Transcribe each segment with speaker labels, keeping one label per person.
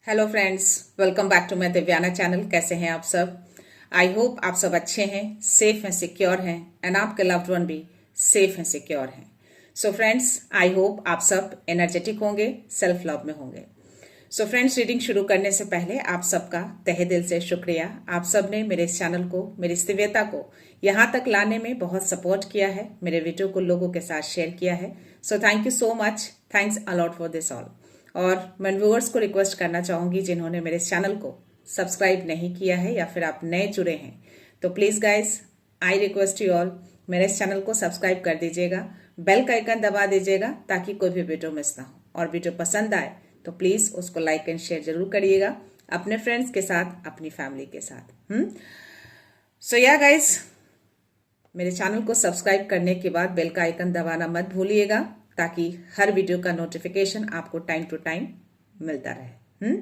Speaker 1: Hello friends, welcome back to my Divyana channel. कैसे हैं आप सब? आई होप आप सब अच्छे हैं, सेफ हैं, सिक्योर हैं एंड आपके लव्ड वन भी सेफ हैं, सिक्योर हैं। सो फ्रेंड्स, आई होप आप सब एनर्जेटिक होंगे, सेल्फ लव में होंगे। सो फ्रेंड्स, रीडिंग शुरू करने से पहले आप सबका तहे दिल से शुक्रिया। आप सब ने मेरे इस चैनल को, मेरी इस दिव्यता को यहाँ तक लाने में बहुत सपोर्ट किया है, मेरे वीडियो को लोगों के साथ शेयर किया है। So thank you so much, thanks a lot for this all. और मैं व्यूअर्स को रिक्वेस्ट करना चाहूंगी जिन्होंने मेरे चैनल को सब्सक्राइब नहीं किया है या फिर आप नए जुड़े हैं, तो please guys, I request you all, मेरे इस चैनल को सब्सक्राइब कर दीजिएगा, बेल का आइकन दबा दीजिएगा ताकि कोई भी वीडियो मिस ना हो। और वीडियो पसंद आए तो प्लीज उसको लाइक एंड शेयर जरूर करिएगा अपने फ्रेंड्स के साथ, अपनी फैमिली के साथ। सो या गाइस, मेरे चैनल को सब्सक्राइब करने के बाद बेल का आइकन दबाना मत भूलिएगा ताकि हर वीडियो का नोटिफिकेशन आपको टाइम टू टाइम मिलता रहे।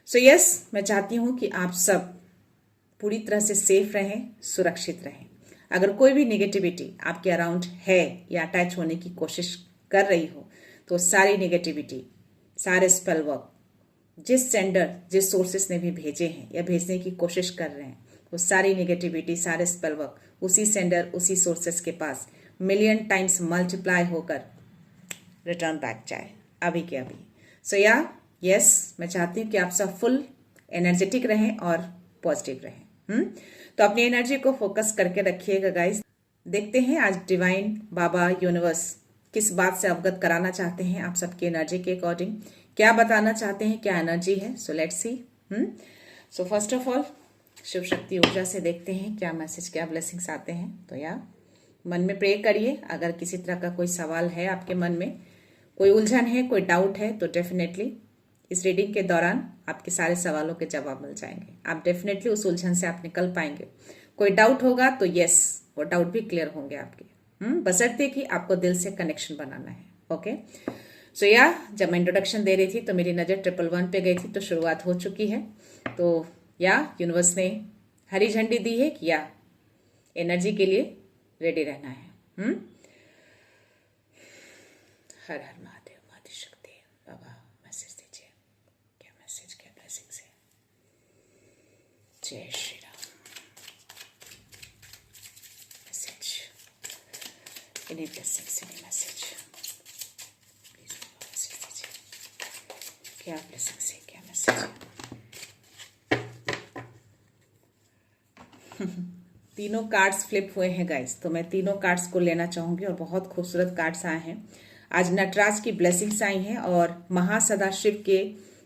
Speaker 1: सो यस, मैं चाहती हूं कि आप सब पूरी तरह से सेफ रहें, सुरक्षित रहें। अगर कोई भी नेगेटिविटी आपके अराउंड है या अटैच होने की कोशिश कर रही हो, तो सारी नेगेटिविटी, सारे स्पेल वर्क जिस सेंडर, जिस सोर्सेस ने भी भेजे हैं या भेजने की कोशिश कर रहे हैं, वो सारी नेगेटिविटी, सारे स्पेल वर्क उसी सेंडर, उसी सोर्सेस के पास मिलियन टाइम्स मल्टीप्लाई होकर रिटर्न बैक जाए अभी के अभी। सो या यस, मैं चाहती हूँ कि आप सब फुल एनर्जेटिक रहें और पॉजिटिव रहें। तो अपनी एनर्जी को फोकस करके रखिएगा गाइस। देखते हैं आज डिवाइन, बाबा, यूनिवर्स किस बात से अवगत कराना चाहते हैं आप सबकी एनर्जी के अकॉर्डिंग, क्या बताना चाहते हैं, क्या एनर्जी है। So let's see. So first of all, Shiva Shakti ऊर्जा से देखते हैं क्या मैसेज, क्या ब्लेसिंग्स आते हैं। तो या मन में प्रे करिए। अगर किसी तरह का कोई सवाल है आपके मन में, कोई उलझन है, कोई डाउट है, तो डेफिनेटली इस रीडिंग के दौरान आपके सारे सवालों के जवाब मिल जाएंगे। आप डेफिनेटली उस उलझन से आप निकल पाएंगे। कोई डाउट होगा तो यस, वो डाउट भी क्लियर होंगे आपके, बशर्ते कि आपको दिल से कनेक्शन बनाना है। ओके। सो या जब मैं इंट्रोडक्शन दे रही थी तो मेरी नज़र 111 पे गई थी, तो शुरुआत हो चुकी है। तो या यूनिवर्स ने हरी झंडी दी है कि या एनर्जी के लिए रेडी रहना है। हर हर महादेव, माती शक्ति। बाबा मैसेज दीजिए, क्या मैसेज, क्या ब्लेसिंग्स है। जय Shri Ram. Message, any blessings, any message, please message दीजिए, क्या ब्लेसिंग्स है, क्या मैसेज है। तीनों कार्ड्स फ्लिप हुए हैं गाइस, तो मैं तीनों कार्ड्स को लेना चाहूंगी और बहुत खूबसूरत कार्ड्स आए हैं। आज नटराज की ब्लेसिंग्स आई हैं और महासदा शिव के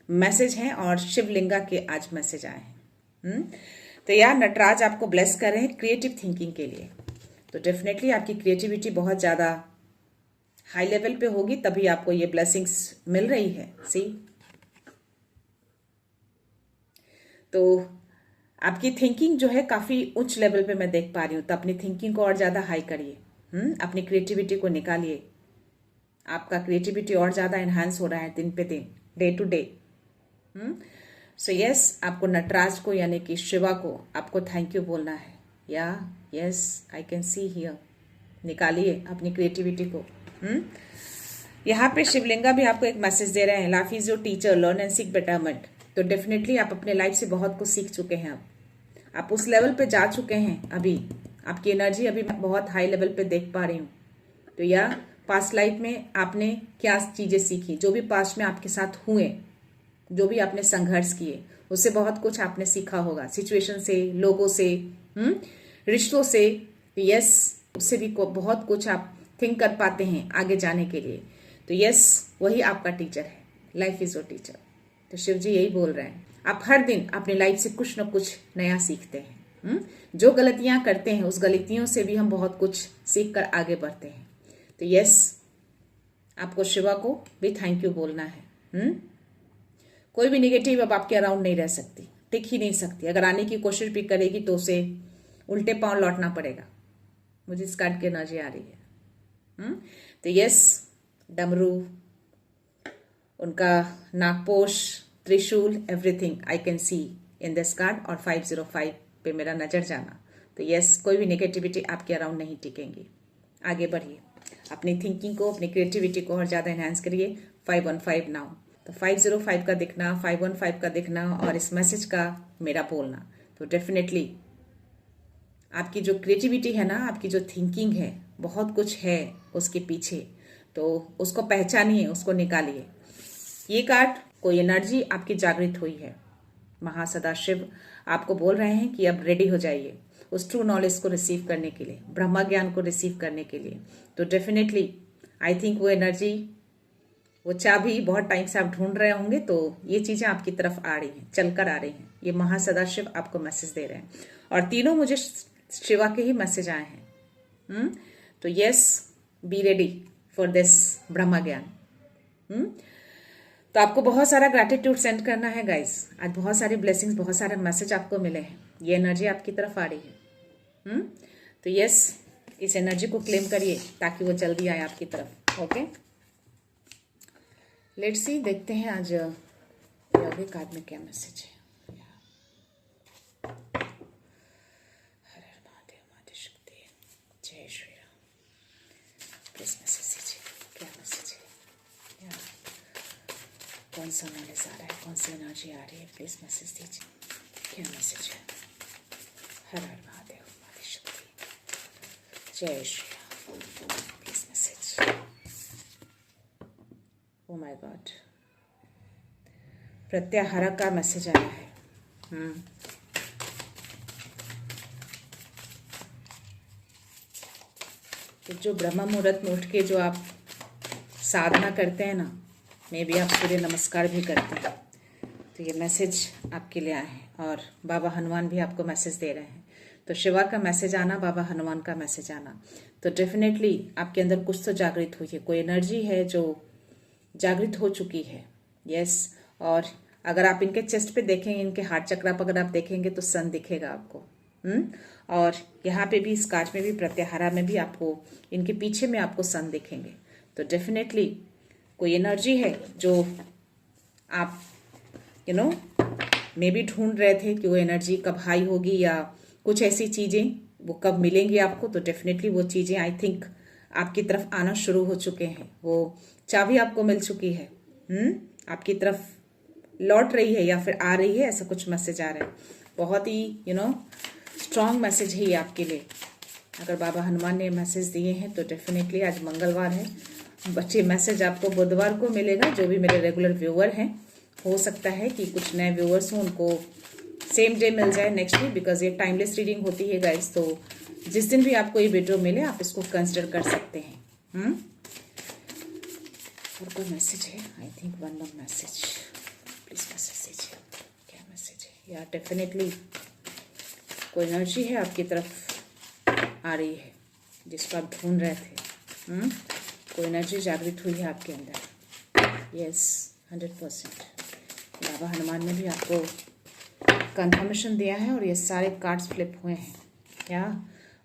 Speaker 1: मैसेज हैं और शिवलिंगा के आज मैसेज आए हैं। तो यार, नटराज आपको ब्लेस कर रहे हैं क्रिएटिव थिंकिंग के लिए। तो डेफिनेटली आपकी क्रिएटिविटी बहुत ज़्यादा हाई लेवल पे होगी, तभी आपको ये ब्लेसिंग्स मिल रही है। सी, तो आपकी थिंकिंग जो है काफ़ी उच्च लेवल पे मैं देख पा रही हूँ। तो अपनी थिंकिंग को और ज़्यादा हाई करिए, अपनी क्रिएटिविटी को निकालिए। आपका क्रिएटिविटी और ज़्यादा एनहांस हो रहा है दिन पे दिन, day to day. So yes, आपको नटराज को यानी कि शिवा को आपको थैंक यू बोलना है। या yes, I can see here. निकालिए अपनी क्रिएटिविटी को। यहाँ पे शिवलिंगा भी आपको एक मैसेज दे रहे हैं, life is your teacher, learn and seek betterment. तो डेफिनेटली आप अपने लाइफ से बहुत कुछ सीख चुके हैं। अब आप उस लेवल पे जा चुके हैं। अभी आपकी एनर्जी अभी बहुत हाई लेवल पे देख पा रही हूँ। तो या पास्ट लाइफ में आपने क्या चीज़ें सीखी, जो भी पास्ट में आपके साथ हुए, जो भी आपने संघर्ष किए, उससे बहुत कुछ आपने सीखा होगा। सिचुएशन से, लोगों से, रिश्तों से। यस, उससे भी बहुत कुछ आप थिंक कर पाते हैं आगे जाने के लिए। तो यस, वही आपका टीचर है। Life is your teacher. तो शिव जी यही बोल रहे हैं, आप हर दिन अपनी लाइफ से कुछ न कुछ नया सीखते हैं। जो गलतियां करते हैं, उस गलतियों से भी हम बहुत कुछ सीख कर आगे बढ़ते हैं। तो यस, आपको शिवा को भी थैंक यू बोलना है। कोई भी नेगेटिव अब आपके अराउंड नहीं रह सकती, टिक ही नहीं सकती। अगर आने की कोशिश भी करेगी तो उसे उल्टे पांव लौटना पड़ेगा। मुझे इस कार्ड की एनर्जी आ रही है। तो यस, डमरू, उनका नागपोश, त्रिशूल, everything I can see in this card. और 505 पे मेरा नजर जाना। तो यस, कोई भी नेगेटिविटी आपके अराउंड नहीं टिकेंगी। आगे बढ़िए, अपनी थिंकिंग को, अपनी क्रिएटिविटी को और ज़्यादा एनहांस करिए। 515 नाउ। तो 505 का दिखना, 515 का दिखना और इस मैसेज का मेरा बोलना, तो डेफिनेटली आपकी जो क्रिएटिविटी है ना, आपकी जो थिंकिंग है, बहुत कुछ है उसके पीछे, तो उसको पहचानिए, उसको निकालिए। ये कार्ड, कोई एनर्जी आपकी जागृत हुई है। महासदाशिव आपको बोल रहे हैं कि अब रेडी हो जाइए उस ट्रू नॉलेज को रिसीव करने के लिए, ब्रह्मा ज्ञान को रिसीव करने के लिए। तो डेफिनेटली आई थिंक वो एनर्जी, वो चाबी बहुत टाइम से आप ढूंढ रहे होंगे, तो ये चीजें आपकी तरफ आ रही हैं, चलकर आ रही हैं। ये महासदाशिव आपको मैसेज दे रहे हैं और तीनों मुझे शिवा के ही मैसेज आए हैं। तो yes, be ready for this Brahma ज्ञान। तो आपको बहुत सारा ग्रैटिट्यूड सेंड करना है गाइस। आज बहुत सारे ब्लेसिंग्स, बहुत सारे मैसेज आपको मिले हैं, ये एनर्जी आपकी तरफ आ रही है। तो यस, इस एनर्जी को क्लेम करिए ताकि वो जल्दी आए आपकी तरफ। ओके, लेट्स सी, देखते हैं आज यौगिक कार्ड में क्या मैसेज है। हर हर महादेव, माता शक्ति, जय श्री राम। प्लीज मैसेज दीजिए, क्या मैसेज है, कौन सा नॉलेज आ रहा है, कौन सी एनर्जी आ रही है, प्लीज मैसेज दीजिए, क्या मैसेज है। हर हर महादेव, माता शक्ति, जय Shri Ram. Please message. Oh my God, प्रत्याहार का मैसेज आया है। तो जो ब्रह्म मुहूर्त में उठ के जो आप साधना करते हैं ना, मे भी आप सूर्य नमस्कार भी करते हैं, तो ये मैसेज आपके लिए आए हैं। और बाबा हनुमान भी आपको मैसेज दे रहे हैं। तो शिवा का मैसेज आना, बाबा हनुमान का मैसेज आना, तो डेफिनेटली आपके अंदर कुछ तो जागृत हुई है, कोई एनर्जी है जो जागृत हो चुकी है। यस, और अगर आप इनके चेस्ट पे देखेंगे, इनके हार्ट चक्रा पर अगर आप देखेंगे तो सन दिखेगा आपको। और यहाँ पे भी, इस कार्ड में भी, प्रत्याहारा में भी आपको, इनके पीछे में आपको सन दिखेंगे। तो डेफिनेटली कोई एनर्जी है जो आप मे भी ढूंढ रहे थे कि वो एनर्जी कब हाई होगी या कुछ ऐसी चीजें वो कब मिलेंगी आपको। तो डेफिनेटली वो चीजें आई थिंक आपकी तरफ आना शुरू हो चुके हैं। वो चाबी आपको मिल चुकी है, आपकी तरफ लौट रही है या फिर आ रही है, ऐसा कुछ मैसेज आ रहा है। बहुत ही स्ट्रॉन्ग मैसेज है ये आपके लिए। अगर बाबा हनुमान ने मैसेज दिए हैं तो डेफिनेटली आज मंगलवार है, बच्चे मैसेज आपको बुधवार को मिलेगा। जो भी मेरे रेगुलर व्यूअर हैं, हो सकता है कि कुछ नए व्यूअर्स हों, उनको सेम डे मिल जाए नेक्स्ट वीक, बिकॉज ये टाइमलेस रीडिंग होती है गाइस। तो जिस दिन भी आपको ये वीडियो मिले, आप इसको कंसिडर कर सकते हैं। और कोई मैसेज है, I think one more message, please message दीजिए, क्या मैसेज है। या डेफिनेटली कोई एनर्जी है आपकी तरफ आ रही है जिसको आप ढूंढ रहे थे। कोई एनर्जी जागृत हुई है आपके अंदर। यस, 100%। बाबा हनुमान ने भी आपको कंफर्मेशन दिया है और ये सारे कार्ड्स फ्लिप हुए हैं। या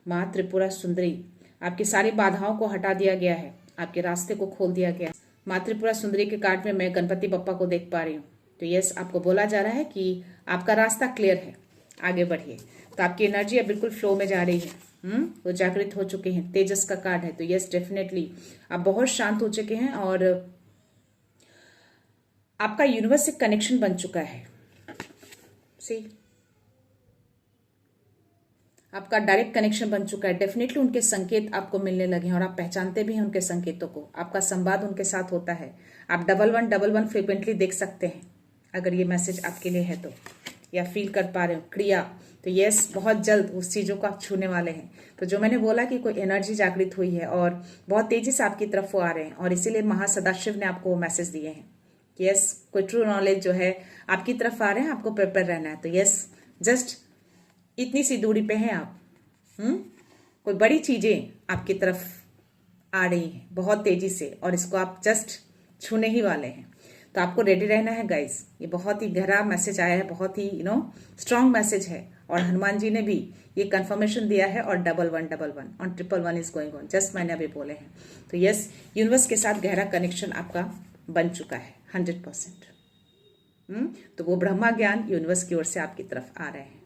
Speaker 1: माँ त्रिपुरा सुंदरी, आपकी सारी बाधाओं को हटा दिया गया है, आपके रास्ते को खोल दिया गया है। माँ त्रिपुरा सुंदरी के कार्ड में मैं गणपति बप्पा को देख पा रही हूँ। तो यस, आपको बोला जा रहा है कि आपका रास्ता क्लियर है, आगे बढ़िए। तो आपकी एनर्जी अब बिल्कुल फ्लो में जा रही है। वो जागृत हो चुके हैं। तेजस का कार्ड है। तो यस, डेफिनेटली आप बहुत शांत हो चुके हैं और आपका यूनिवर्स से कनेक्शन बन चुका है। सी, आपका डायरेक्ट कनेक्शन बन चुका है। डेफिनेटली उनके संकेत आपको मिलने लगे हैं और आप पहचानते भी हैं उनके संकेतों को। आपका संवाद उनके साथ होता है। आप 1111 फ्रिक्वेंटली देख सकते हैं अगर ये मैसेज आपके लिए है तो, या फील कर पा रहे हो क्रिया। तो यस, बहुत जल्द उस चीज़ों को आप छूने वाले हैं। तो जो मैंने बोला कि कोई एनर्जी जागृत हुई है और बहुत तेजी से आपकी तरफ वो आ रहे हैं, और इसीलिए महासदाशिव ने आपको वो मैसेज दिए हैं कि यस, कोई ट्रू नॉलेज जो है आपकी तरफ आ रहे हैं, आपको प्रिपेयर रहना है। तो यस, जस्ट इतनी सी दूरी पे हैं आप। कोई बड़ी चीजें आपकी तरफ आ रही हैं बहुत तेजी से, और इसको आप जस्ट छूने ही वाले हैं। तो आपको रेडी रहना है गाइस। ये बहुत ही गहरा मैसेज आया है, बहुत ही स्ट्रांग मैसेज है। और हनुमान जी ने भी ये कंफर्मेशन दिया है, और 1111 और 111 इज गोइंग ऑन, जस्ट मैंने अभी बोले हैं। तो यस, यूनिवर्स के साथ गहरा कनेक्शन आपका बन चुका है 100%। तो वो ब्रह्मा ज्ञान यूनिवर्स की ओर से आपकी तरफ आ रहे हैं।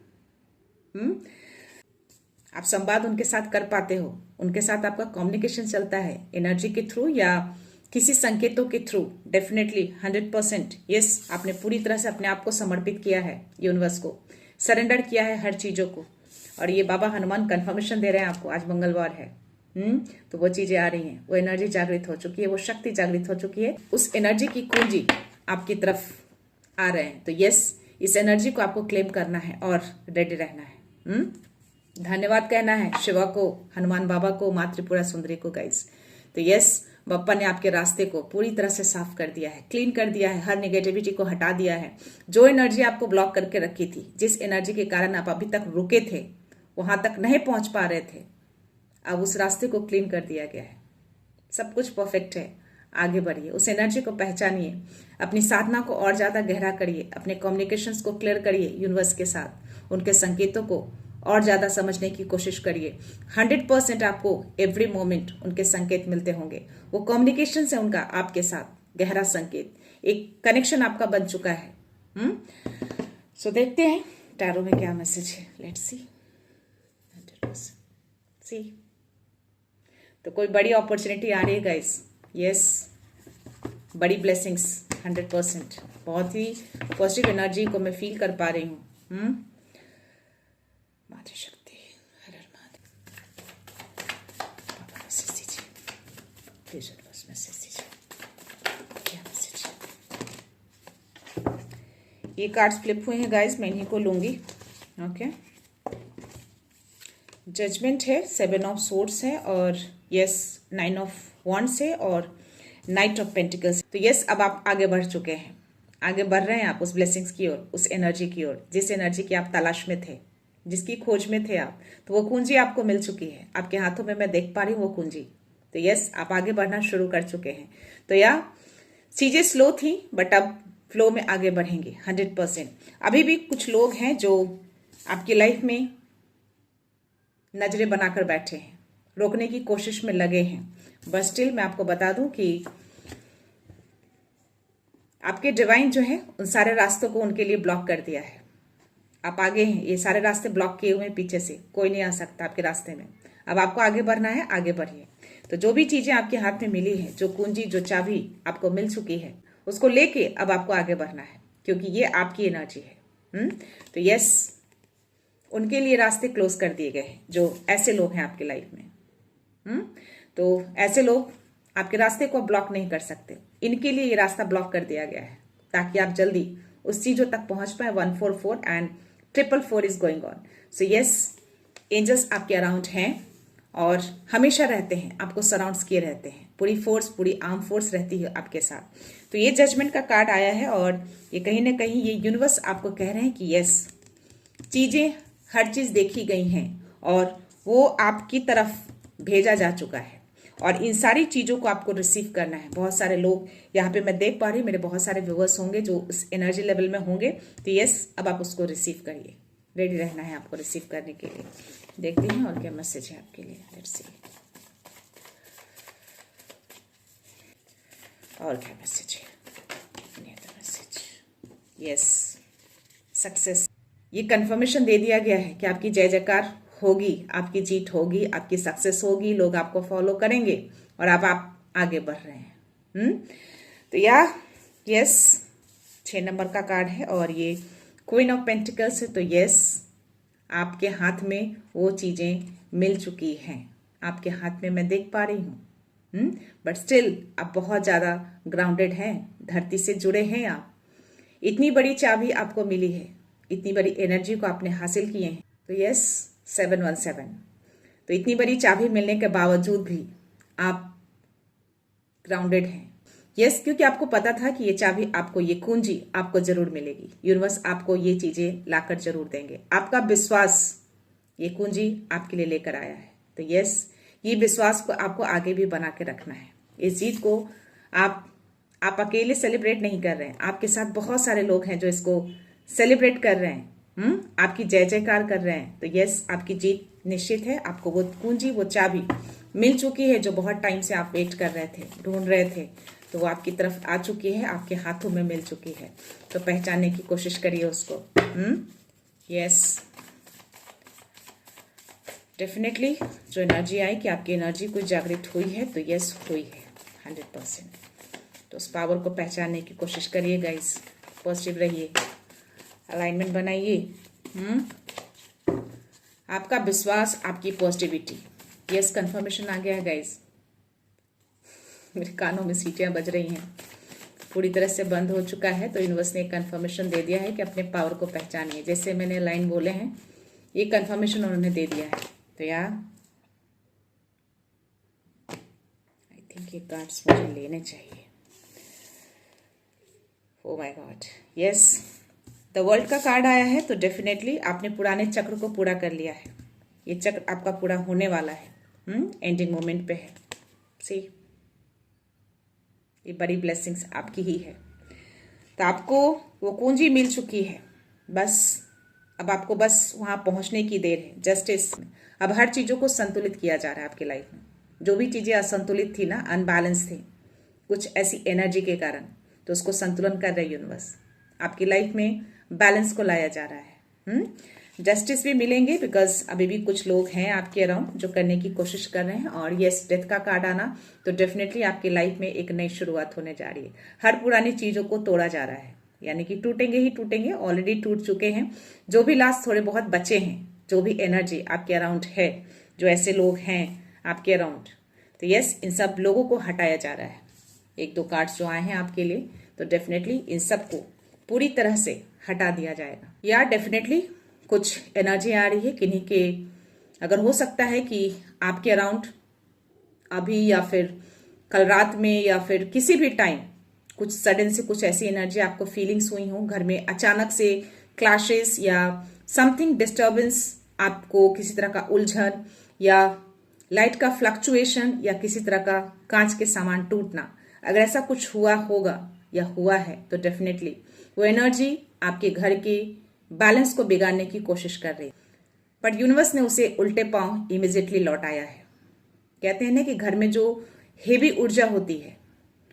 Speaker 1: आप संवाद उनके साथ कर पाते हो, उनके साथ आपका कम्युनिकेशन चलता है एनर्जी के थ्रू, या किसी संकेतों के थ्रू डेफिनेटली 100% यस, आपने पूरी तरह से अपने आप को समर्पित किया है यूनिवर्स को, सरेंडर किया है हर चीजों को। और ये बाबा हनुमान कंफर्मेशन दे रहे हैं आपको, आज मंगलवार है। तो वो चीजें आ रही हैं, वो एनर्जी जागृत हो चुकी है, वो शक्ति जागृत हो चुकी है, उस एनर्जी की कुंजी आपकी तरफ आ रहे हैं। तो यस, इस एनर्जी को आपको क्लेम करना है और रेडी रहना है। धन्यवाद कहना है शिवा को, हनुमान बाबा को, माँ त्रिपुरा सुंदरी को गाइस। तो यस, बप्पा ने आपके रास्ते को पूरी तरह से साफ कर दिया है, क्लीन कर दिया है, हर नेगेटिविटी को हटा दिया है। जो एनर्जी आपको ब्लॉक करके रखी थी, जिस एनर्जी के कारण आप अभी तक रुके थे, वहां तक नहीं पहुंच पा रहे थे, अब उस रास्ते को क्लीन कर दिया गया है। सब कुछ परफेक्ट है, आगे बढ़िए, उस एनर्जी को पहचानिए, अपनी साधना को और ज्यादा गहरा करिए, अपने कम्युनिकेशंस को क्लियर करिए यूनिवर्स के साथ, उनके संकेतों को और ज्यादा समझने की कोशिश करिए। 100% आपको एवरी मोमेंट उनके संकेत मिलते होंगे। वो कम्युनिकेशन है उनका आपके साथ, गहरा संकेत, एक कनेक्शन आपका बन चुका है। सो देखते हैं टैरो में क्या मैसेज है, लेट्स सी। तो कोई बड़ी अपॉर्चुनिटी आ रही है गाइस, यस, बड़ी ब्लेसिंग्स 100%, बहुत ही पॉजिटिव एनर्जी को मैं फील कर पा रही हूँ। मातृ शक्ति, हर हर महादेव, पापा मैसेज दीजिए प्लीज, बस मैसेज दीजिए, क्या मैसेज है। ये कार्ड्स फ्लिप हुए हैं गाइस, मैं इन्हीं को लूंगी। ओके, जजमेंट है, 7 ऑफ सोर्ड्स है, और यस 9 ऑफ वॉन्ड्स है, और नाइट ऑफ पेंटिकल्स। तो यस, अब आप आगे बढ़ चुके हैं, आगे बढ़ रहे हैं आप उस ब्लेसिंग्स की ओर, उस एनर्जी की ओर, जिस एनर्जी की आप तलाश में थे, जिसकी खोज में थे आप। तो वो कुंजी आपको मिल चुकी है, आपके हाथों में मैं देख पा रही हूँ वो कुंजी। तो यस, आप आगे बढ़ना शुरू कर चुके हैं। तो या चीजें स्लो थी, बट अब फ्लो में आगे बढ़ेंगे 100%। अभी भी कुछ लोग हैं जो आपकी लाइफ में नजरें बनाकर बैठे हैं, रोकने की कोशिश में लगे हैं, बट स्टिल मैं आपको बता दूं कि आपके डिवाइन जो है उन सारे रास्तों को उनके लिए ब्लॉक कर दिया है। आप आगे हैं, ये सारे रास्ते ब्लॉक किए हुए हैं, पीछे से कोई नहीं आ सकता आपके रास्ते में। अब आपको आगे बढ़ना है, आगे बढ़िए। तो जो भी चीजें आपके हाथ में मिली है, जो कुंजी, जो चाबी आपको मिल चुकी है, उसको लेके अब आपको आगे बढ़ना है, क्योंकि ये आपकी एनर्जी है। तो यस, उनके लिए रास्ते क्लोज कर दिए गए हैं, जो ऐसे लोग हैं आपकी लाइफ में। तो ऐसे लोग आपके रास्ते को ब्लॉक नहीं कर सकते, इनके लिए ये रास्ता ब्लॉक कर दिया गया है, ताकि आप जल्दी उस चीजों तक पहुंच पाए। 144 and 444 is going on. So yes, angels आपके अराउंड हैं और हमेशा रहते हैं, आपको सराउंड किए रहते हैं, पूरी फोर्स, पूरी आर्म फोर्स रहती है आपके साथ। तो ये जजमेंट का कार्ड आया है, और ये कहीं ना कहीं ये यूनिवर्स आपको कह रहे हैं कि यस, चीजें, हर चीज देखी गई हैं और वो आपकी तरफ भेजा जा चुका है, और इन सारी चीजों को आपको रिसीव करना है। बहुत सारे लोग यहाँ पे मैं देख पा रही हूँ, मेरे बहुत सारे व्यूअर्स होंगे जो उस एनर्जी लेवल में होंगे। तो यस, अब आप उसको रिसीव करिए, रेडी रहना है आपको रिसीव करने के लिए। देखते हैं और क्या मैसेज है आपके लिए, लेट्स सी। और क्या मैसेज है, मैसेज, यस, सक्सेस। ये कंफर्मेशन दे दिया गया है कि आपकी जय जयकार होगी, आपकी जीत होगी, आपकी सक्सेस होगी, लोग आपको फॉलो करेंगे और आप आगे बढ़ रहे हैं। तो यस, 6 नंबर का कार्ड है और ये क्वीन ऑफ पेंटिकल्स है। तो यस, आपके हाथ में वो चीजें मिल चुकी हैं, आपके हाथ में मैं देख पा रही हूँ। बट स्टिल आप बहुत ज्यादा ग्राउंडेड हैं, धरती से जुड़े हैं आप। इतनी बड़ी चाबी आपको मिली है, इतनी बड़ी एनर्जी को आपने हासिल किए हैं। तो यस, 717। तो इतनी बड़ी चाबी मिलने के बावजूद भी आप ग्राउंडेड हैं। यस, क्योंकि आपको पता था कि ये चाबी आपको, ये कुंजी आपको जरूर मिलेगी, यूनिवर्स आपको ये चीजें लाकर जरूर देंगे। आपका विश्वास ये कुंजी आपके लिए लेकर आया है। तो यस, ये विश्वास को आपको आगे भी बना के रखना है। इस जीत को आप अकेले सेलिब्रेट नहीं कर रहे हैं, आपके साथ बहुत सारे लोग हैं जो इसको सेलिब्रेट कर रहे हैं, आपकी जय जयकार कर रहे हैं। तो यस, आपकी जीत निश्चित है, आपको वो कुंजी, वो चाबी मिल चुकी है जो बहुत टाइम से आप वेट कर रहे थे, ढूंढ रहे थे। तो वो आपकी तरफ आ चुकी है, आपके हाथों में मिल चुकी है। तो पहचानने की कोशिश करिए उसको। यस, डेफिनेटली जो एनर्जी आई कि आपकी एनर्जी कुछ जागृत हुई है, तो यस हुई है 100%। तो उस पावर को पहचानने की कोशिश करिए गाइस, पॉजिटिव रहिए, अलाइनमेंट बनाइए। आपका विश्वास, आपकी पॉजिटिविटी, यस कंफर्मेशन आ गया है गाइस। मेरे कानों में सीटियां बज रही हैं, पूरी तरह से बंद हो चुका है। तो यूनिवर्स ने एक कंफर्मेशन दे दिया है कि अपने पावर को पहचानिए। जैसे मैंने लाइन बोले हैं, ये कंफर्मेशन उन्होंने दे दिया है। तो यार आई थिंक ये कार्ड्स मुझे लेने चाहिए। Oh my God, yes, the world का कार्ड आया है। तो डेफिनेटली आपने पुराने चक्र को पूरा कर लिया है। ये चक्र आपका पूरा होने वाला है, एंडिंग मोमेंट पे है। सी, ये बड़ी ब्लेसिंग्स आपकी ही है। तो आपको वो कुंजी मिल चुकी है, बस अब आपको बस वहां पहुंचने की देर है। जस्टिस, अब हर चीजों को संतुलित किया जा रहा है आपकी लाइफ में। जो भी चीजें असंतुलित थी ना, अनबैलेंस थी कुछ ऐसी एनर्जी के कारण, तो उसको संतुलन कर रही यूनिवर्स। आपकी लाइफ में बैलेंस को लाया जा रहा है। जस्टिस भी मिलेंगे, बिकॉज अभी भी कुछ लोग हैं आपके अराउंड जो करने की कोशिश कर रहे हैं। और यस, डेथ का कार्ड आना, तो डेफिनेटली आपकी लाइफ में एक नई शुरुआत होने जा रही है। हर पुरानी चीजों को तोड़ा जा रहा है, यानी कि टूटेंगे ही टूटेंगे, ऑलरेडी टूट चुके हैं। जो भी लास्ट थोड़े बहुत बचे हैं, जो भी एनर्जी आपके अराउंड है, जो ऐसे लोग हैं आपके अराउंड, तो यस, इन सब लोगों को हटाया जा रहा है। एक दो कार्ड्स जो आए हैं आपके लिए, तो डेफिनेटली इन सबको पूरी तरह से हटा दिया जाएगा। या डेफिनेटली कुछ एनर्जी आ रही है किन्हीं के, अगर हो सकता है कि आपके अराउंड अभी या फिर कल रात में या फिर किसी भी टाइम कुछ सडन से कुछ ऐसी एनर्जी आपको फीलिंग्स हुई हो, घर में अचानक से क्लैशेस या समथिंग डिस्टर्बेंस, आपको किसी तरह का उलझन या लाइट का फ्लक्चुएशन या किसी तरह का कांच के सामान टूटना, अगर ऐसा कुछ हुआ होगा या हुआ है, तो डेफिनेटली वो एनर्जी आपके घर के बैलेंस को बिगाड़ने की कोशिश कर रही है। बट यूनिवर्स ने उसे उल्टे पांव इमीडिएटली लौटाया है। कहते हैं ना कि घर में जो हेवी ऊर्जा होती है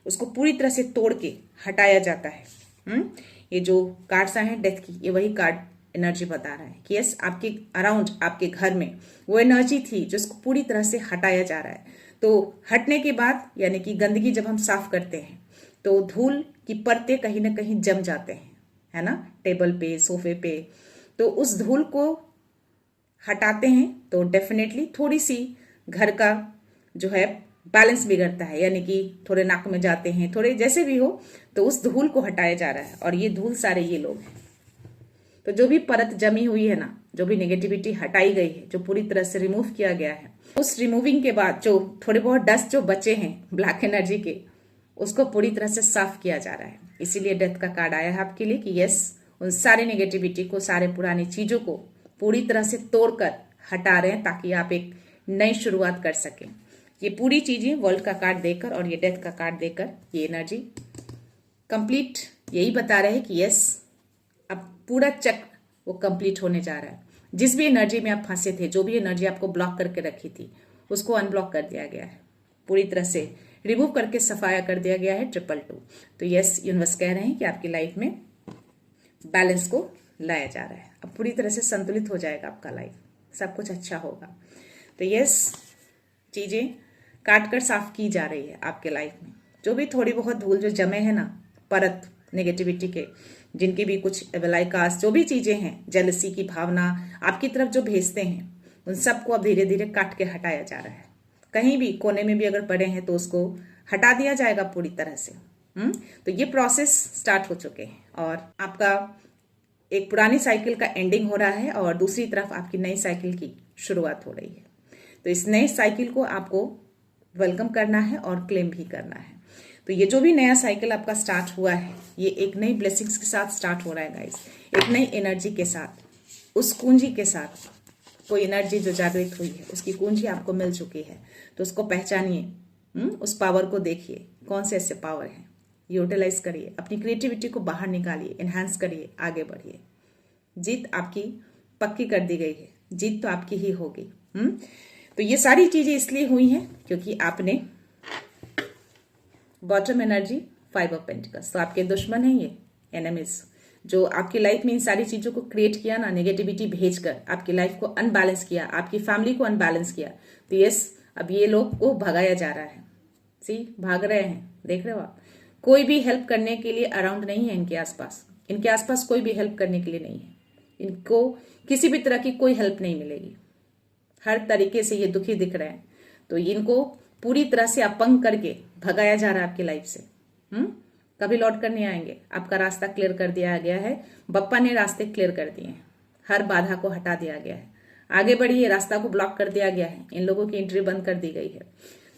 Speaker 1: उसको पूरी तरह से तोड़ के हटाया जाता है। ये जो कार्ड्स आए हैं डेथ की, ये वही कार्ड एनर्जी बता रहा है कि यस, आपके अराउंड, आपके घर में वो एनर्जी थी जिसको पूरी तरह से हटाया जा रहा है। तो हटने के बाद, यानी कि गंदगी जब हम साफ करते हैं तो धूल की परतें कहीं ना कहीं जम जाते हैं, है ना, टेबल पे, सोफे पे। तो उस धूल को हटाते हैं तो डेफिनेटली थोड़ी सी घर का जो है बैलेंस बिगड़ता है, यानी कि थोड़े नाक में जाते हैं, थोड़े जैसे भी हो, तो उस धूल को हटाया जा रहा है। और ये धूल सारे ये लोग हैं। तो जो भी परत जमी हुई है ना, जो भी नेगेटिविटी हटाई गई है, जो पूरी तरह से रिमूव किया गया है, उस रिमूविंग के बाद जो थोड़े बहुत डस्ट जो बचे हैं ब्लैक एनर्जी के, उसको पूरी तरह से साफ किया जा रहा है। इसीलिए डेथ का कार्ड आया है आपके लिए कि यस, उन सारे नेगेटिविटी को, सारे पुरानी चीजों को पूरी तरह से तोड़कर हटा रहे हैं, ताकि आप एक नई शुरुआत कर सकें। ये पूरी चीजें वर्ल्ड का कार्ड देकर और ये डेथ का कार्ड देकर, ये एनर्जी कंप्लीट यही बता रहे हैं कि यस, अब पूरा चक्र वो कंप्लीट होने जा रहा है। जिस भी एनर्जी में आप फंसे थे, जो भी एनर्जी आपको ब्लॉक करके रखी थी, उसको अनब्लॉक कर दिया गया है, पूरी तरह से रिमूव करके सफाया कर दिया गया है 222। तो यस, यूनिवर्स कह रहे हैं कि आपकी लाइफ में बैलेंस को लाया जा रहा है। अब पूरी तरह से संतुलित हो जाएगा आपका लाइफ, सब कुछ अच्छा होगा। तो यस, चीजें काट कर साफ की जा रही है आपके लाइफ में। जो भी थोड़ी बहुत धूल जो जमे है ना, परत नेगेटिविटी के, जिनकी भी कुछ एवलाइकास, जो भी चीजें हैं, जेलसी की भावना आपकी तरफ जो भेजते हैं, उन सबको अब धीरे धीरे काट के हटाया जा रहा है। कहीं भी कोने में भी अगर पड़े हैं तो उसको हटा दिया जाएगा पूरी तरह से। तो ये प्रोसेस स्टार्ट हो चुके हैं और आपका एक पुरानी साइकिल का एंडिंग हो रहा है और दूसरी तरफ आपकी नई साइकिल की शुरुआत हो रही है। तो इस नई साइकिल को आपको वेलकम करना है और क्लेम भी करना है। तो ये जो भी नया साइकिल आपका स्टार्ट हुआ है, ये एक नई ब्लेसिंग्स के साथ स्टार्ट हो रहा है गाइस, एक नई एनर्जी के साथ, उस कुंजी के साथ। कोई एनर्जी जो जागृत हुई है, उसकी कुंजी आपको मिल चुकी है, तो उसको पहचानिए, उस पावर को देखिए, कौन से ऐसे पावर हैं, यूटिलाइज करिए, अपनी क्रिएटिविटी को बाहर निकालिए, एनहांस करिए, आगे बढ़िए। जीत आपकी पक्की कर दी गई है, जीत तो आपकी ही होगी। तो ये सारी चीजें इसलिए हुई हैं क्योंकि आपने बॉटम एनर्जी, 5 ऑफ पेंटिकल्स, तो आपके दुश्मन हैं ये, एनिमीज, जो आपकी लाइफ में इन सारी चीजों को क्रिएट किया ना, नेगेटिविटी भेजकर आपकी लाइफ को अनबैलेंस किया, आपकी फैमिली को अनबैलेंस किया। तो यस, अब ये लोग को भगाया जा रहा है, सी भाग रहे हैं, देख रहे हो आप। कोई भी हेल्प करने के लिए अराउंड नहीं है इनके आसपास, इनके आसपास कोई भी हेल्प करने के लिए नहीं है। इनको किसी भी तरह की कोई हेल्प नहीं मिलेगी, हर तरीके से ये दुखी दिख रहे हैं। तो इनको पूरी तरह से अपंग करके भगाया जा रहा है आपकी लाइफ से। कभी लौट कर नहीं आएंगे। आपका रास्ता क्लियर कर दिया गया है, बप्पा ने रास्ते क्लियर कर दिए हैं, हर बाधा को हटा दिया गया है। आगे बढ़िए, रास्ता को ब्लॉक कर दिया गया है, इन लोगों की एंट्री बंद कर दी गई है।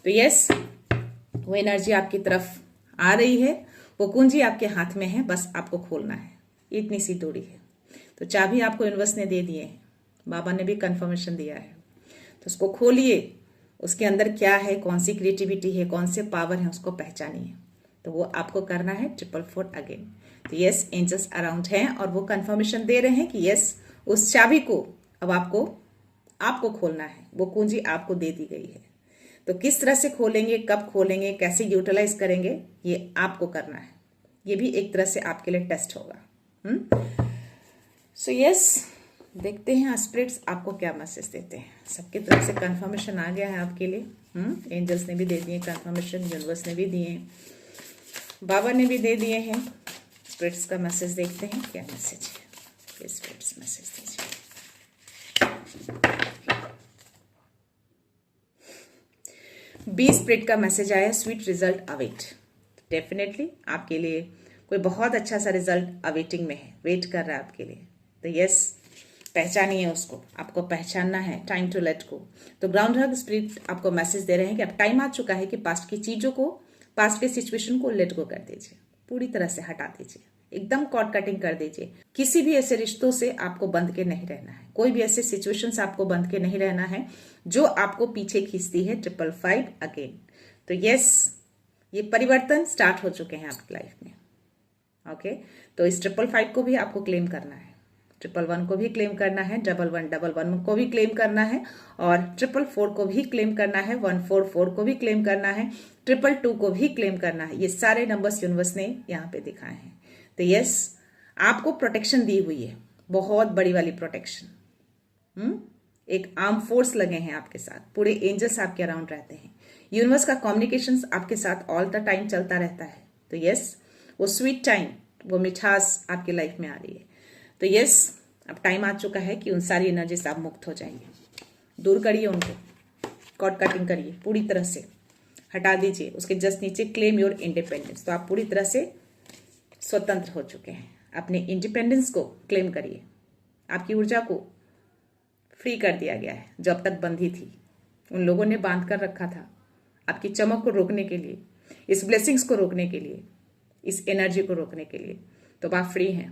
Speaker 1: तो यस, वो एनर्जी आपकी तरफ आ रही है, वो कुंजी आपके हाथ में है, बस आपको खोलना है, इतनी सी दूरी है। तो चाबी आपको यूनिवर्स ने दे दिए हैं, बाबा ने भी कंफर्मेशन दिया है। तो उसको खोलिए, उसके अंदर क्या है, कौन सी क्रिएटिविटी है, कौन से पावर है, उसको पहचानिए। तो वो आपको करना है 444 अगेन। तो यस, एंजल्स अराउंड हैं और वो कंफर्मेशन दे रहे हैं कि यस, उस चाबी को अब आपको खोलना है, वो कुंजी आपको दे दी गई है। तो किस तरह से खोलेंगे, कब खोलेंगे, कैसे यूटिलाइज करेंगे, ये आपको करना है। ये भी एक तरह से आपके लिए टेस्ट होगा। सो यस, देखते हैं स्पिरिट्स आपको क्या मैसेज देते हैं। सबकी तरफ से कंफर्मेशन आ गया है आपके लिए। एंजल्स ने भी दे दिए कंफर्मेशन, यूनिवर्स ने भी दिए, बाबा ने भी दे दिए हैं। स्पिरिट्स का मैसेज देखते हैं, क्या मैसेज है, ये स्पिरिट्स मैसेज दीजिए। 20 स्पिरिट का मैसेज आया, स्वीट रिजल्ट अवेट। डेफिनेटली आपके लिए कोई बहुत अच्छा सा रिजल्ट अवेटिंग में है, वेट कर रहा है आपके लिए। तो यस, पहचानिए उसको, आपको पहचानना है। Time to let go. तो ग्राउंड हग स्पिरिट आपको मैसेज दे रहे हैं कि अब टाइम आ चुका है कि पास्ट की चीजों को, पास्ट के सिचुएशन को लेट गो कर दीजिए, पूरी तरह से हटा दीजिए, एकदम कॉर्ड कटिंग कर दीजिए। किसी भी ऐसे रिश्तों से आपको बंध के नहीं रहना है, कोई भी ऐसे सिचुएशन से आपको बंध के नहीं रहना है जो आपको पीछे खींचती है। 555 अगेन। तो यस, ये परिवर्तन स्टार्ट हो चुके हैं आपकी लाइफ में। ओके, तो इस 555 को भी आपको क्लेम करना है, 111 को भी क्लेम करना है, 1111 को भी क्लेम करना है, और 444 को भी क्लेम करना है, 144 को भी क्लेम करना है, 222 को भी क्लेम करना है। ये सारे नंबर्स यूनिवर्स ने यहाँ पे दिखाए हैं। तो यस, आपको प्रोटेक्शन दी हुई है, बहुत बड़ी वाली प्रोटेक्शन। एक आर्म फोर्स लगे हैं आपके साथ, पूरे एंजल्स आपके अराउंड रहते हैं। यूनिवर्स का कम्युनिकेशन आपके साथ ऑल द टाइम चलता रहता है। तो यस, वो स्वीट टाइम, वो मिठास आपकी लाइफ में आ रही है। तो यस, अब टाइम आ चुका है कि उन सारी एनर्जी से आप मुक्त हो जाइए। दूर करिए उनको, कॉर्ड कटिंग करिए, पूरी तरह से हटा दीजिए। उसके जस्ट नीचे क्लेम योर इंडिपेंडेंस। तो आप पूरी तरह से स्वतंत्र हो चुके हैं। अपने इंडिपेंडेंस को क्लेम करिए। आपकी ऊर्जा को फ्री कर दिया गया है, जो अब तक बंधी थी। उन लोगों ने बांध कर रखा था आपकी चमक को रोकने के लिए, इस ब्लेसिंग्स को रोकने के लिए, इस एनर्जी को रोकने के लिए। तो आप फ्री हैं।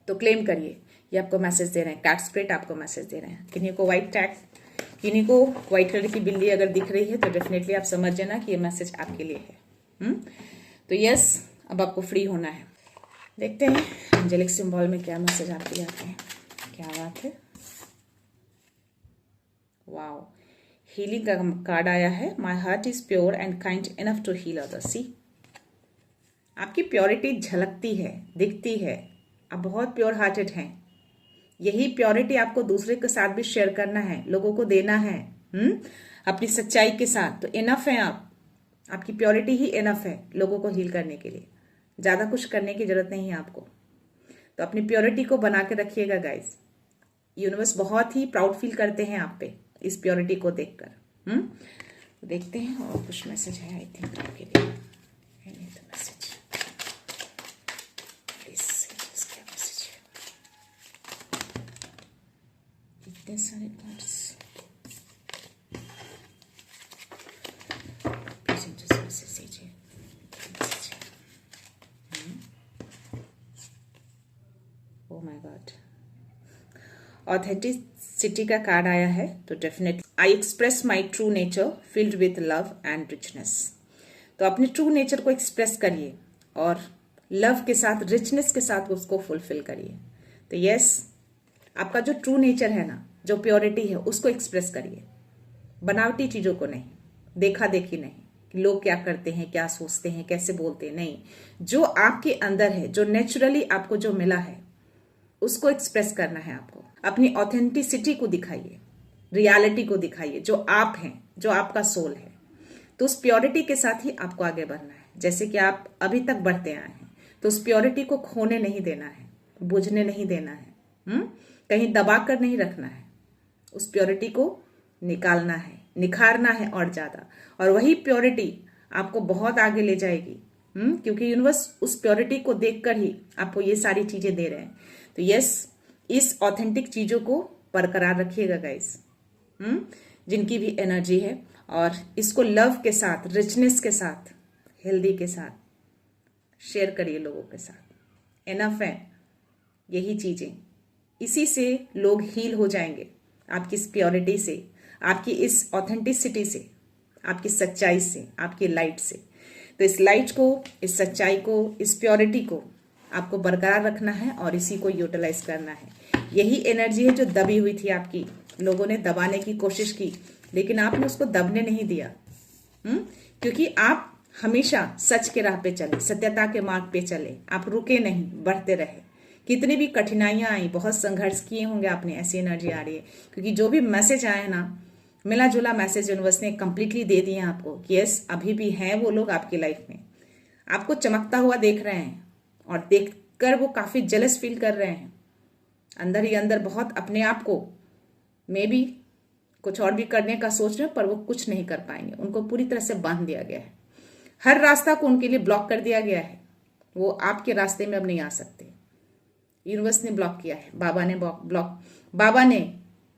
Speaker 1: तो क्लेम करिए। ये आपको मैसेज दे रहे हैं, कैट स्पिरिट आपको मैसेज दे रहे हैं। किन्हीं को व्हाइट टैग, किन्हीं को व्हाइट कलर की बिल्ली अगर दिख रही है तो डेफिनेटली आप समझ जाना कि ये मैसेज आपके लिए है। तो यस, अब आपको फ्री होना है। देखते हैं एंजेलिक सिंबल में क्या मैसेज आपके लिए आते हैं। क्या बात है, वाओ, हीलिंग का कार्ड आया है। My heart is pure and kind enough to heal others. See, आपकी प्योरिटी झलकती है, दिखती है। आप बहुत प्योर हार्टेड हैं। यही प्योरिटी आपको दूसरे के साथ भी शेयर करना है, लोगों को देना है, अपनी सच्चाई के साथ। तो इनफ है आप, आपकी प्योरिटी ही इनफ है लोगों को हील करने के लिए। ज्यादा कुछ करने की जरूरत नहीं है आपको। तो अपनी प्योरिटी को बना के रखिएगा गाइस। यूनिवर्स बहुत ही प्राउड फील करते हैं आप पे इस प्योरिटी को देखकर। देखते हैं और कुछ मैसेज है आई थिंक आपके लिए। मैसेज इतने सारे कार्ड्स, मैसेज दीजिए। ओह माय गॉड, ऑथेंटिसिटी का कार्ड आया है। तो definitely I express my true nature filled with love and richness. तो अपने ट्रू नेचर को एक्सप्रेस करिए और लव के साथ, रिचनेस के साथ उसको फुलफिल करिए। तो यस, आपका जो ट्रू नेचर है ना, जो प्योरिटी है, उसको एक्सप्रेस करिए। बनावटी चीजों को नहीं, देखा देखी नहीं कि लोग क्या करते हैं, क्या सोचते हैं, कैसे बोलते हैं, नहीं। जो आपके अंदर है, जो नेचुरली आपको जो मिला है, उसको एक्सप्रेस करना है आपको। अपनी ऑथेंटिसिटी को दिखाइए, रियलिटी को दिखाइए, जो आप हैं, जो आपका सोल है। तो उस प्योरिटी के साथ ही आपको आगे बढ़ना है। जैसे कि आप अभी तक बढ़ते आए हैं, तो उस प्योरिटी को खोने नहीं देना है, बुझने नहीं देना है, कहीं दबा कर नहीं रखना है। उस प्योरिटी को निकालना है, निखारना है और ज्यादा, और वही प्योरिटी आपको बहुत आगे ले जाएगी। क्योंकि यूनिवर्स उस प्योरिटी को देखकर ही आपको ये सारी चीजें दे रहे हैं। तो यस, इस ऑथेंटिक चीजों को बरकरार रखिएगा गाइस, जिनकी भी एनर्जी है, और इसको लव के साथ, रिचनेस के साथ, हेल्दी के साथ शेयर करिए लोगों के साथ। एनफ है यही चीजें, इसी से लोग हील हो जाएंगे, आपकी इस प्योरिटी से, आपकी इस ऑथेंटिसिटी से, आपकी सच्चाई से, आपकी लाइट से। तो इस लाइट को, इस सच्चाई को, इस प्योरिटी को आपको बरकरार रखना है और इसी को यूटिलाइज करना है। यही एनर्जी है जो दबी हुई थी आपकी, लोगों ने दबाने की कोशिश की, लेकिन आपने उसको दबने नहीं दिया। क्योंकि आप हमेशा सच के राह पे चले, सत्यता के मार्ग पे चले, आप रुके नहीं, बढ़ते रहे। कितनी भी कठिनाइयां आई, बहुत संघर्ष किए होंगे आपने, ऐसी एनर्जी आ रही है। क्योंकि जो भी मैसेज आए ना, मिला जुला मैसेज यूनिवर्स ने कंप्लीटली दे दिए आपको कि यस, अभी भी हैं वो लोग आपकी लाइफ में, आपको चमकता हुआ देख रहे हैं, और देखकर वो काफी जेलस फील कर रहे हैं अंदर ही अंदर, बहुत अपने आप को मे बी कुछ और भी करने का सोच रहे हैं, पर वो कुछ नहीं कर पाएंगे। उनको पूरी तरह से बांध दिया गया है, हर रास्ता को उनके लिए ब्लॉक कर दिया गया है। वो आपके रास्ते में अब नहीं आ सकते। यूनिवर्स ने ब्लॉक किया है, बाबा ने,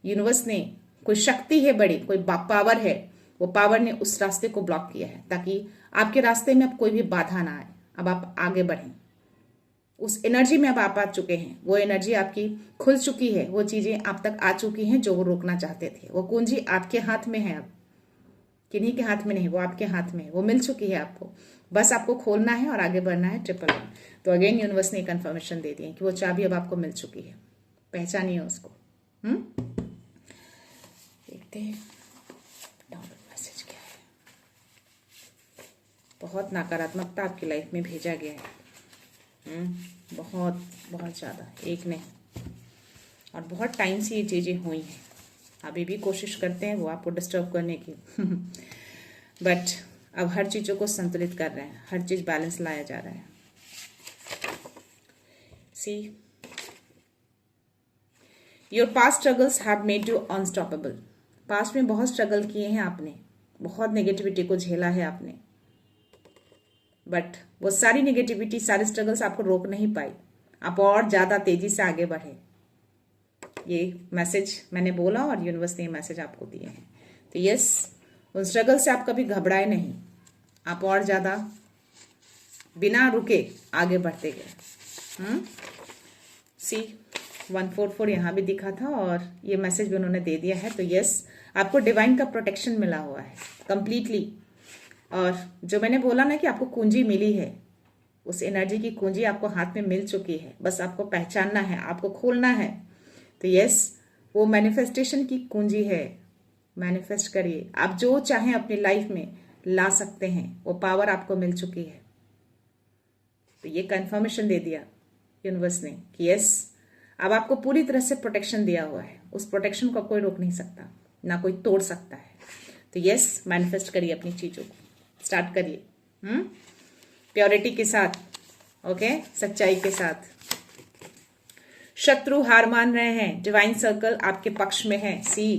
Speaker 1: यूनिवर्स ने, कोई शक्ति है बड़ी, कोई पावर है, वो पावर ने उस रास्ते को ब्लॉक किया है, ताकि आपके रास्ते में अब कोई भी बाधा ना आए, अब आप आगे बढ़ें। उस एनर्जी में अब आप आ चुके हैं, वो एनर्जी आपकी खुल चुकी है, वो चीजें आप तक आ चुकी हैं जो वो रोकना चाहते थे। वो कुंजी आपके हाथ में है, अब किन्हीं के हाथ में नहीं, वो आपके हाथ में है, वो मिल चुकी है आपको। बस आपको खोलना है और आगे बढ़ना है। 111। तो अगेन यूनिवर्स ने कंफर्मेशन दे दी है कि वो चाबी अब आपको मिल चुकी है, पहचानिए उसको। देखते हैं डाउनलोड मैसेज क्या है। बहुत नकारात्मकता आपकी लाइफ में भेजा गया है, बहुत बहुत ज़्यादा, एक नहीं, और बहुत टाइम से ये चीज़ें हुई हैं। अभी भी कोशिश करते हैं वो आपको डिस्टर्ब करने की बट अब हर चीज़ों को संतुलित कर रहे हैं, हर चीज़ बैलेंस लाया जा रहा है। See, your past struggles have made you unstoppable. Past में बहुत स्ट्रगल किए हैं आपने, बहुत नेगेटिविटी को झेला है आपने, बट वो सारी नेगेटिविटी, सारे स्ट्रगल्स आपको रोक नहीं पाई। आप और ज्यादा तेजी से आगे बढ़े। ये मैसेज मैंने बोला और यूनिवर्स ने ये मैसेज आपको दिए हैं। तो यस, उन स्ट्रगल से आप कभी घबराए नहीं, आप और ज्यादा बिना रुके आगे बढ़ते गए। सी 144 यहाँ भी दिखा था और ये मैसेज भी उन्होंने दे दिया है। तो यस, आपको डिवाइन का प्रोटेक्शन मिला हुआ है कंप्लीटली। और जो मैंने बोला ना कि आपको कुंजी मिली है, उस एनर्जी की कुंजी आपको हाथ में मिल चुकी है, बस आपको पहचानना है, आपको खोलना है। तो यस, वो मैनिफेस्टेशन की कुंजी है। मैनिफेस्ट करिए, आप जो चाहें अपनी लाइफ में ला सकते हैं, वो पावर आपको मिल चुकी है। तो ये कंफर्मेशन दे दिया यूनिवर्स ने कि यस, अब आपको पूरी तरह से प्रोटेक्शन दिया हुआ है, उस प्रोटेक्शन को कोई रोक नहीं सकता, ना कोई तोड़ सकता है। तो यस, मैनिफेस्ट करिए अपनी चीजों को, स्टार्ट करिए प्योरिटी के साथ, ओके, सच्चाई के साथ। शत्रु हार मान रहे हैं, डिवाइन सर्कल आपके पक्ष में है। सी,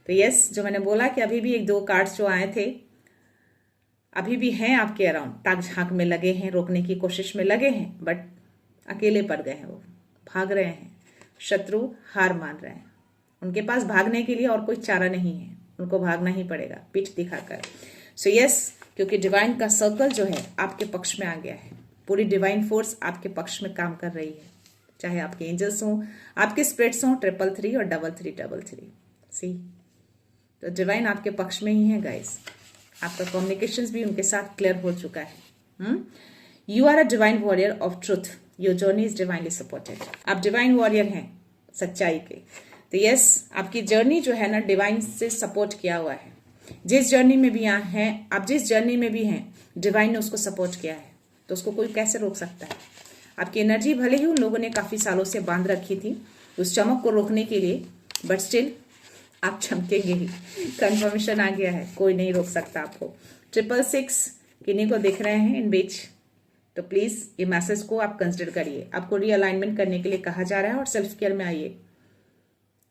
Speaker 1: तो यस, जो मैंने बोला कि अभी भी 1-2 कार्ड्स जो आए थे अभी भी हैं आपके अराउंड, ताक झांक में लगे हैं, रोकने की कोशिश में लगे हैं, बट अकेले पड़ गए हैं, वो भाग रहे हैं। शत्रु हार मान रहे हैं, उनके पास भागने के लिए और कोई चारा नहीं है, उनको भागना ही पड़ेगा पीठ दिखाकर। सो यस, क्योंकि डिवाइन का सर्कल जो है आपके पक्ष में आ गया है, पूरी डिवाइन फोर्स आपके पक्ष में काम कर रही है, चाहे आपके एंजल्स हों, आपके स्पिरिट्स हों, 333 और 3333। सी, तो डिवाइन आपके पक्ष में ही है गाइस। आपका कम्युनिकेशंस भी उनके साथ क्लियर हो चुका है। You are a divine warrior of truth, your journey is divinely supported. आप डिवाइन वॉरियर हैं सच्चाई के। तो यस, आपकी जर्नी जो है ना, डिवाइन से सपोर्ट किया हुआ है। जिस जर्नी में भी हैं आप, जिस जर्नी में भी हैं, डिवाइन ने उसको सपोर्ट किया है, तो उसको कोई कैसे रोक सकता है। आपकी एनर्जी भले ही उन लोगों ने काफी सालों से बांध रखी थी उस चमक को रोकने के लिए, बट स्टिल आप चमकेंगे ही। कंफर्मेशन आ गया है, कोई नहीं रोक सकता आपको। 666 किन्हीं को दिख रहे हैं इन बीच, तो प्लीज ये मैसेज को आप कंसिडर करिए। आपको रीअलाइनमेंट करने के लिए कहा जा रहा है और सेल्फ केयर में आइए।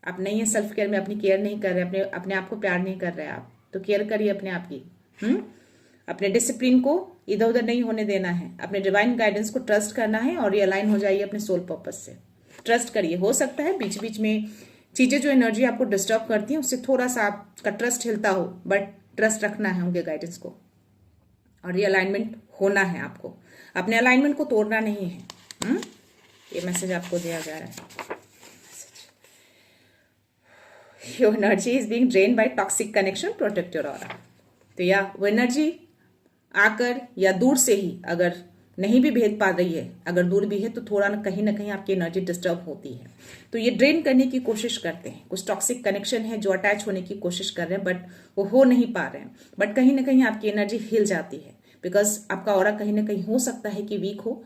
Speaker 1: आप नहीं है सेल्फ केयर में, अपनी केयर नहीं कर रहे, अपने आप को प्यार नहीं कर रहे आप, तो केयर करिए अपने आप की। अपने डिसिप्लिन को इधर उधर नहीं होने देना है, अपने डिवाइन गाइडेंस को ट्रस्ट करना है और रियलाइन हो जाइए अपने सोल पर्पस से। ट्रस्ट करिए। हो सकता है बीच बीच में चीजें जो एनर्जी आपको डिस्टर्ब करती हैं उससे थोड़ा सा आपका ट्रस्ट हिलता हो, बट ट्रस्ट रखना है उनके गाइडेंस को और रियलाइनमेंट होना है आपको। अपने अलाइनमेंट को तोड़ना नहीं है। ये मैसेज आपको दिया जा रहा है। Your energy is being drain by toxic connection, protect your aura. तो या वो एनर्जी आकर या दूर से ही, अगर नहीं भी भेद पा रही है, अगर दूर भी है तो थोड़ा ना कहीं आपकी एनर्जी डिस्टर्ब होती है। तो ये ड्रेन करने की कोशिश करते हैं। कुछ टॉक्सिक कनेक्शन है जो अटैच होने की कोशिश कर रहे हैं बट वो हो नहीं पा रहे हैं, बट कहीं ना कहीं आपकी एनर्जी हिल जाती है बिकॉज आपका ऑरा कहीं ना कहीं हो सकता है कि वीक हो।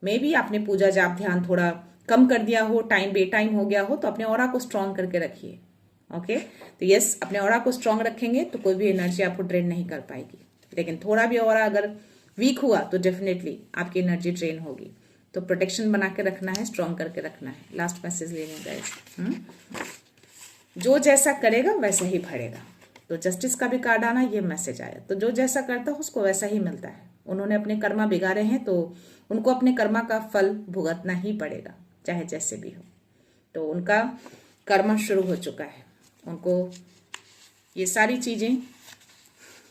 Speaker 1: मे बी आपने पूजा जाप ध्यान थोड़ा कम कर दिया हो, टाइम बे टाइम हो गया हो, तो अपने ऑरा को स्ट्रांग करके रखिए। ओके, तो यस, अपने ऑरा को स्ट्रांग रखेंगे तो कोई भी एनर्जी आपको ड्रेन नहीं कर पाएगी। लेकिन थोड़ा भी ऑरा अगर वीक हुआ तो डेफिनेटली आपकी एनर्जी ड्रेन होगी। तो प्रोटेक्शन बना के रखना है, स्ट्रांग करके रखना है। लास्ट मैसेज ले लें गाइस। जो जैसा करेगा वैसा ही भरेगा। तो जस्टिस का भी कार्ड आना, ये मैसेज आया। तो जो जैसा करता है उसको वैसा ही मिलता है। उन्होंने अपने कर्मा बिगाड़े हैं तो उनको अपने कर्मा का फल भुगतना ही पड़ेगा, चाहे जैसे भी हो। तो उनका कर्मा शुरू हो चुका है, उनको ये सारी चीजें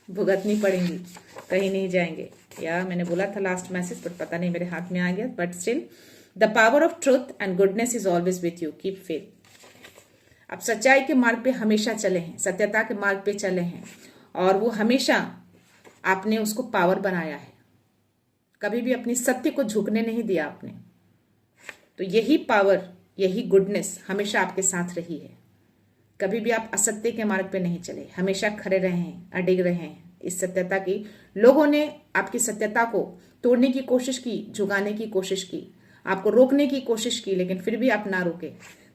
Speaker 1: भुगतनी पड़ेंगी, कहीं नहीं जाएंगे। या मैंने बोला था लास्ट मैसेज, बट पता नहीं मेरे हाथ में आ गया। But still the power of truth and goodness is always with you, keep faith. आप सच्चाई के मार्ग पे हमेशा चले हैं, सत्यता के मार्ग पे चले हैं और वो हमेशा आपने उसको पावर बनाया है। कभी भी अपनी सत्य को झुकने नहीं दिया आपने। तो यही पावर, यही गुडनेस हमेशा आपके साथ रही है। कभी भी आप असत्य के मार्ग पे नहीं चले, हमेशा खड़े रहे हैं, अडिग रहे हैं इस सत्यता की। लोगों ने आपकी सत्यता को तोड़ने की कोशिश की, झुकाने की कोशिश की, आपको रोकने की कोशिश की, लेकिन फिर भी आप ना रुके।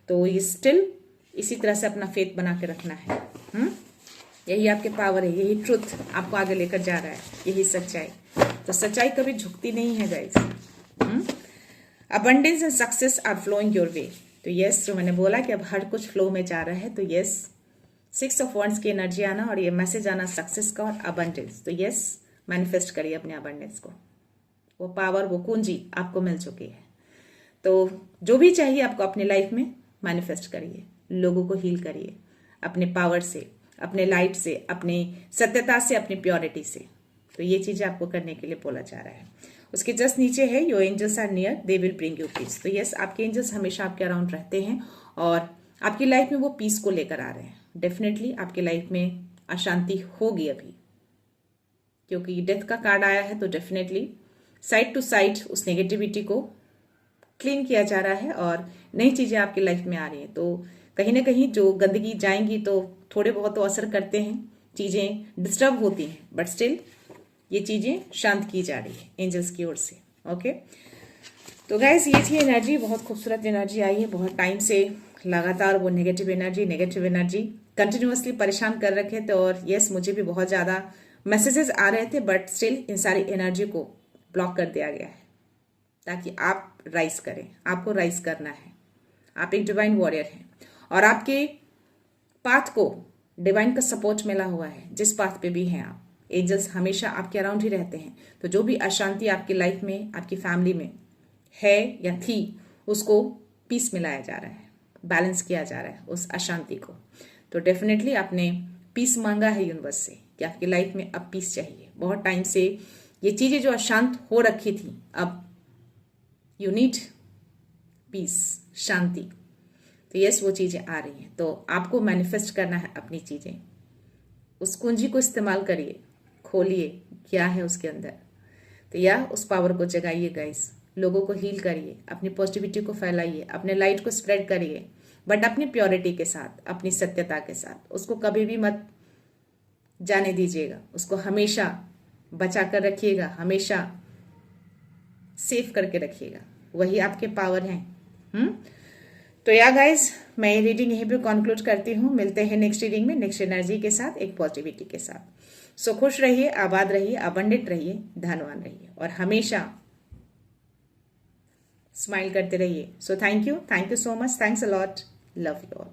Speaker 1: तो ये स्टिल इसी तरह से अपना फेथ बना के रखना है। यही आपके पावर है, यही ट्रुथ आपको आगे लेकर जा रहा है, यही सच्चाई। तो सच्चाई कभी झुकती नहीं है guys. Abundance and success are flowing your way. तो यस, जो मैंने बोला कि अब हर कुछ फ्लो में जा रहा है, तो यस, 6 ऑफ वंड्स की एनर्जी आना और ये मैसेज आना सक्सेस का और अबंडेंस। तो यस, मैनिफेस्ट करिए अपने अबंडेंस को। वो पावर, वो कुंजी आपको मिल चुकी है। तो जो भी चाहिए आपको अपनी लाइफ में मैनिफेस्ट करिए, लोगों को हील करिए अपने पावर से, अपने लाइट से, अपनी सत्यता से, अपनी प्योरिटी से। तो ये चीजें आपको करने के लिए बोला जा रहा है। उसके जस्ट नीचे है your angels are near, they will bring you peace. तो यस, आपके एंजल्स हमेशा आपके अराउंड रहते हैं और आपकी लाइफ में वो पीस को लेकर आ रहे हैं। डेफिनेटली आपकी लाइफ में अशांति होगी अभी, क्योंकि डेथ का कार्ड आया है। तो डेफिनेटली साइड टू साइड उस नेगेटिविटी को क्लीन किया जा रहा है और नई चीजें आपकी लाइफ में आ रही हैं। तो कहीं ना कहीं जो गंदगी जाएंगी तो थोड़े बहुत तो असर करते हैं, चीजें डिस्टर्ब होती हैं, बट स्टिल ये चीजें शांत की जा रही है एंजल्स की ओर से। ओके, तो गाइस ये थी एनर्जी, बहुत खूबसूरत एनर्जी आई है। बहुत टाइम से लगातार वो नेगेटिव एनर्जी कंटिन्यूअसली परेशान कर रखे थे और यस, मुझे भी बहुत ज्यादा मैसेजेस आ रहे थे, बट स्टिल इन सारी एनर्जी को ब्लॉक कर दिया गया है ताकि आप राइज करें। आपको राइज करना है। आप एक डिवाइन वॉरियर हैं और आपके पाथ को डिवाइन का सपोर्ट मिला हुआ है। जिस पाथ पे भी हैं आप, एंजल्स हमेशा आपके अराउंड ही रहते हैं। तो जो भी अशांति आपकी लाइफ में, आपकी फैमिली में है या थी, उसको पीस मिलाया जा रहा है, बैलेंस किया जा रहा है उस अशांति को। तो डेफिनेटली आपने पीस मांगा है यूनिवर्स से कि आपकी लाइफ में अब पीस चाहिए। बहुत टाइम से ये चीजें जो अशांत हो रखी थी, अब यू नीड पीस, शांति। तो यस, वो चीजें आ रही हैं। तो आपको मैनिफेस्ट करना है अपनी चीजें। उस कुंजी को इस्तेमाल करिए, खोलिए क्या है उसके अंदर। तो या उस पावर को जगाइए गाइस, लोगों को हील करिए, अपनी पॉजिटिविटी को फैलाइए, अपने लाइट को स्प्रेड करिए, बट अपनी प्योरिटी के साथ, अपनी सत्यता के साथ। उसको कभी भी मत जाने दीजिएगा, उसको हमेशा बचा कर रखिएगा, हमेशा सेफ करके रखिएगा। वही आपके पावर हैं। तो या गाइस, मैं ये रीडिंग यहीं पे कंक्लूड करती हूँ। मिलते हैं नेक्स्ट रीडिंग में, नेक्स्ट एनर्जी के साथ, एक पॉजिटिविटी के साथ। सो खुश रहिए, आबाद रहिए, अबंडेंट रहिए, धनवान रहिए और हमेशा स्माइल करते रहिए। So thank you so much, thanks a lot, love you all.